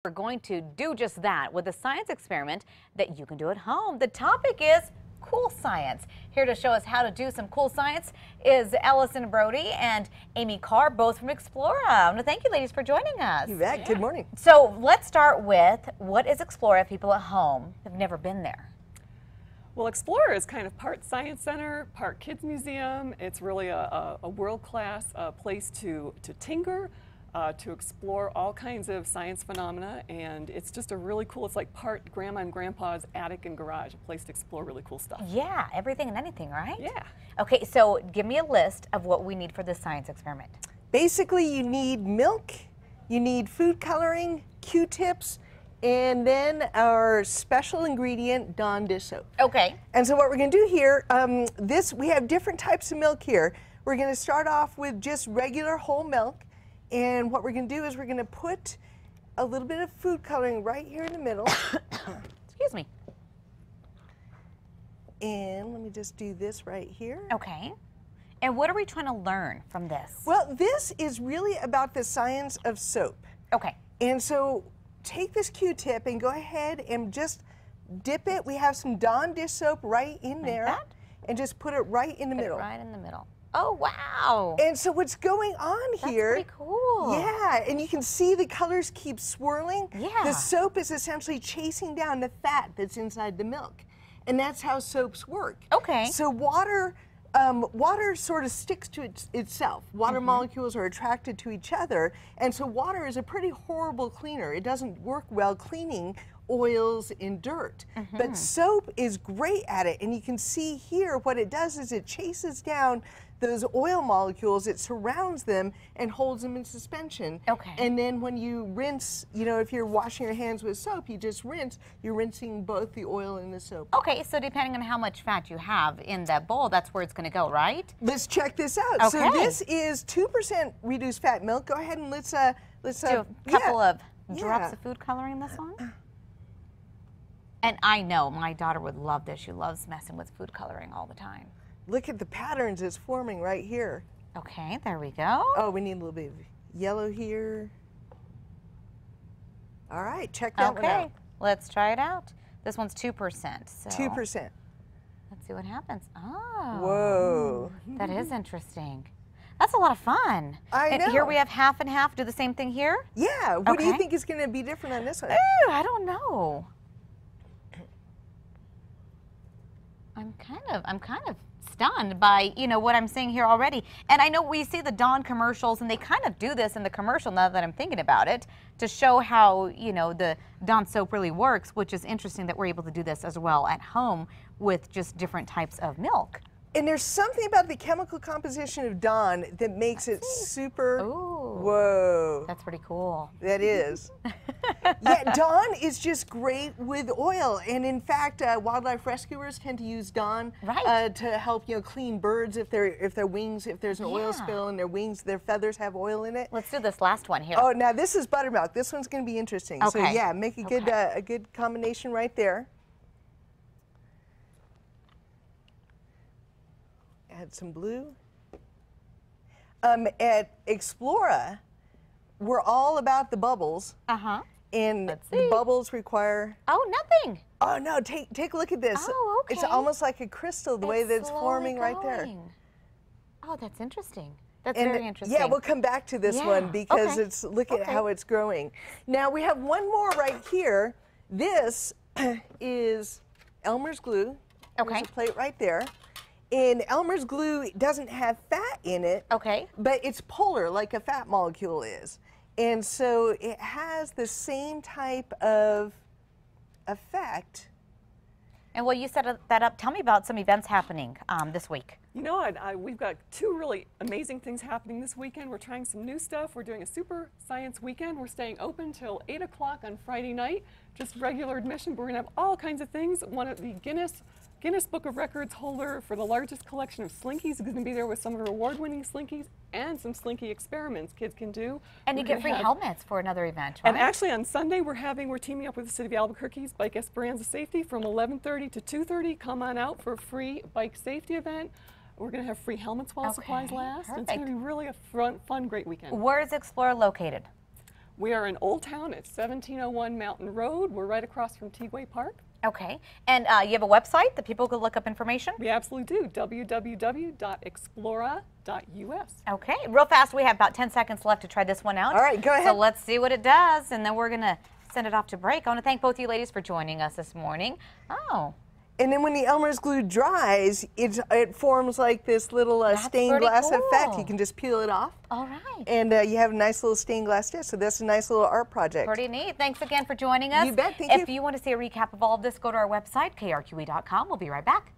We're going to do just that with a science experiment that you can do at home. The topic is cool science. Here to show us how to do some cool science is Ellison Brody and Amy Carr, both from Explora. I want to thank you ladies for joining us. You bet. Yeah. Good morning. So let's start with, what is Explora if people at home have never been there? Well, Explora is kind of part science center, part kids museum. It's really a world-class place to tinker, to explore all kinds of science phenomena, and it's just a really cool, it's like part grandma and grandpa's attic and garage, a place to explore really cool stuff. Yeah, everything and anything, right? Yeah. Okay, so give me a list of what we need for this science experiment. Basically, you need milk, you need food coloring, Q-tips, and then our special ingredient, Dawn dish soap. Okay. And so what we're going to do here, we have different types of milk here. We're going to start off with just regular whole milk. And what we're going to do is we're going to put a little bit of food coloring right here in the middle. Excuse me. And let me just do this right here. Okay. And what are we trying to learn from this? Well, this is really about the science of soap. Okay. And so take this Q-tip and go ahead and just dip it. We have some Dawn dish soap right in there. That? And just put it right in the middle. Right in the middle. Oh, wow. And so what's going on here? That's pretty cool. Yeah, and you can see the colors keep swirling. Yeah. The soap is essentially chasing down the fat that's inside the milk. And that's how soaps work. Okay. So water sort of sticks to itself. Water molecules are attracted to each other. And so water is a pretty horrible cleaner. It doesn't work well cleaning oils and dirt. But soap is great at it. And you can see here what it does is it chases down those oil molecules, it surrounds them and holds them in suspension. Okay. And then when you rinse, you know, if you're washing your hands with soap, you just rinse, you're rinsing both the oil and the soap. Okay, so depending on how much fat you have in that bowl, that's where it's going to go, right? Let's check this out. Okay. So this is 2% reduced fat milk. Go ahead and let's do a couple of drops of food coloring in this one. And I know my daughter would love this. She loves messing with food coloring all the time. Look at the patterns it's forming right here. Okay, there we go. Oh, we need a little bit of yellow here. All right, check that one out. Okay, let's try it out. This one's 2%. So 2%. let's see what happens. Oh. Whoa. That is interesting. That's a lot of fun. I know. And here we have half and half. Do the same thing here? Yeah. What do you Okay. think is going to be different on this one? Ooh, I don't know. I'm kind of stunned by, you know, what I'm seeing here already. And I know we see the Dawn commercials, and they kind of do this in the commercial, now that I'm thinking about it, to show how, you know, the Dawn soap really works, which is interesting that we're able to do this as well at home with just different types of milk. And there's something about the chemical composition of Dawn that makes it super. Ooh. Whoa. That's pretty cool. That is. Yeah, Dawn is just great with oil, and in fact, wildlife rescuers tend to use Dawn to help, you know, clean birds if their wings, if there's an oil spill and their wings, their feathers have oil in it. Let's do this last one here. Oh, now this is buttermilk. This one's going to be interesting. Okay. So yeah, make a good combination right there. Add some blue. At Explora, we're all about the bubbles. And the bubbles require. Oh, nothing. Oh no! Take a look at this. Oh, okay. It's almost like a crystal the way that it's forming right there. Oh, that's interesting. That's very interesting. Yeah, we'll come back to this one because it's look at how it's growing. Now we have one more right here. This is Elmer's glue. Okay. There's a plate right there. And Elmer's glue doesn't have fat in it. Okay. But it's polar, like a fat molecule is. And so it has the same type of effect. And while you set that up, tell me about some events happening this week. You know, we've got two really amazing things happening this weekend. We're trying some new stuff. We're doing a super science weekend. We're staying open till 8 o'clock on Friday night, just regular admission. We're going to have all kinds of things. One of the Guinness Book of Records holder for the largest collection of Slinkies is going to be there with some of her award-winning Slinkies and some Slinky experiments kids can do. And you get free helmets for another event, right? And actually on Sunday we're teaming up with the City of Albuquerque's Bike Esperanza Safety from 11:30 to 2:30. Come on out for a free bike safety event. We're going to have free helmets while supplies last. And it's going to be really a fun, great weekend. Where is Explora located? We are in Old Town at 1701 Mountain Road. We're right across from Teagway Park. Okay. And you have a website that people could look up information? We absolutely do. www.explora.us. Okay. Real fast, we have about 10 seconds left to try this one out. All right, go ahead. So let's see what it does, and then we're going to send it off to break. I want to thank both you ladies for joining us this morning. Oh. And then when the Elmer's glue dries, it forms like this little stained pretty glass effect. cool. You can just peel it off. All right. And you have a nice little stained glass dish. So that's a nice little art project. Pretty neat. Thanks again for joining us. You bet. Thank you. If you want to see a recap of all of this, go to our website, krqe.com. We'll be right back.